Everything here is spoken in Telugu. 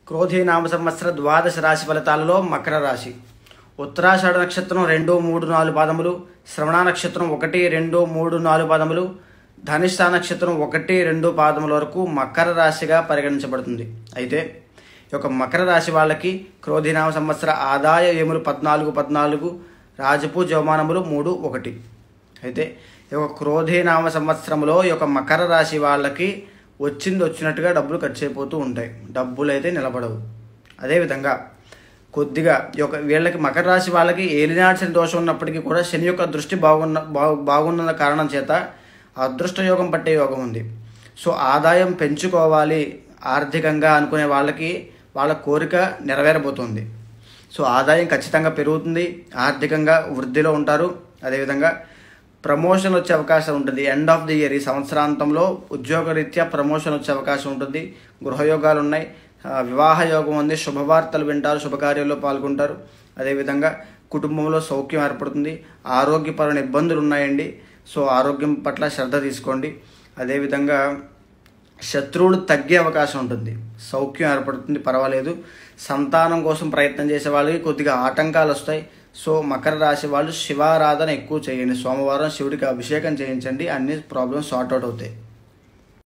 క్రోధీనామ సంవత్సర ద్వాదశ రాశి ఫలితాలలో మకర రాశి. ఉత్తరాషాఢ నక్షత్రం 2, 3, 4 పాదములు, శ్రవణ నక్షత్రం 1, 2, 3, 4 పాదములు, ధనిష్ట నక్షత్రం 1, 2 పాదముల వరకు మకర రాశిగా పరిగణించబడుతుంది. అయితే ఈ యొక్క మకర రాశి వాళ్ళకి క్రోధీనామ సంవత్సర ఆదాయ వ్యయములు 14, రాజపూజ అవమానములు 3, 1. అయితే ఈ యొక్క క్రోధీనామ సంవత్సరంలో ఈ యొక్క మకర రాశి వాళ్ళకి వచ్చినట్టుగా డబ్బులు ఖర్చు అయిపోతూ ఉంటాయి, డబ్బులు అయితే నిలబడవు. అదేవిధంగా కొద్దిగా వీళ్ళకి మకర రాశి వాళ్ళకి ఏలినాటి శని దోషం ఉన్నప్పటికీ కూడా శని యొక్క దృష్టి బాగున్న కారణం చేత అదృష్ట యోగం పట్టే యోగం ఉంది. సో ఆదాయం పెంచుకోవాలి ఆర్థికంగా అనుకునే వాళ్ళకి వాళ్ళ కోరిక నెరవేరబోతుంది. సో ఆదాయం ఖచ్చితంగా పెరుగుతుంది, ఆర్థికంగా వృద్ధిలో ఉంటారు. అదేవిధంగా ప్రమోషన్ వచ్చే అవకాశం ఉంటుంది. ఎండ్ ఆఫ్ ది ఇయర్, ఈ సంవత్సరాంతంలో ఉద్యోగరీత్యా ప్రమోషన్ వచ్చే అవకాశం ఉంటుంది. గృహయోగాలు ఉన్నాయి, వివాహ యోగం ఉంది, శుభవార్తలు వింటారు, శుభకార్యాల్లో పాల్గొంటారు. అదేవిధంగా కుటుంబంలో సౌఖ్యం ఏర్పడుతుంది. ఆరోగ్యపరమైన ఇబ్బందులు ఉన్నాయండి, సో ఆరోగ్యం పట్ల శ్రద్ధ తీసుకోండి. అదేవిధంగా శత్రువులు తగ్గే అవకాశం ఉంటుంది, సౌఖ్యం ఏర్పడుతుంది, పర్వాలేదు. సంతానం కోసం ప్రయత్నం చేసే వాళ్ళకి కొద్దిగా ఆటంకాలు వస్తాయి. సో మకర రాశి వాళ్ళు శివారాధన ఎక్కువ చేయండి. సోమవారం శివుడికి అభిషేకం చేయించండి, అన్ని ప్రాబ్లమ్స్ సార్ట్ అవుట్ అవుతాయి.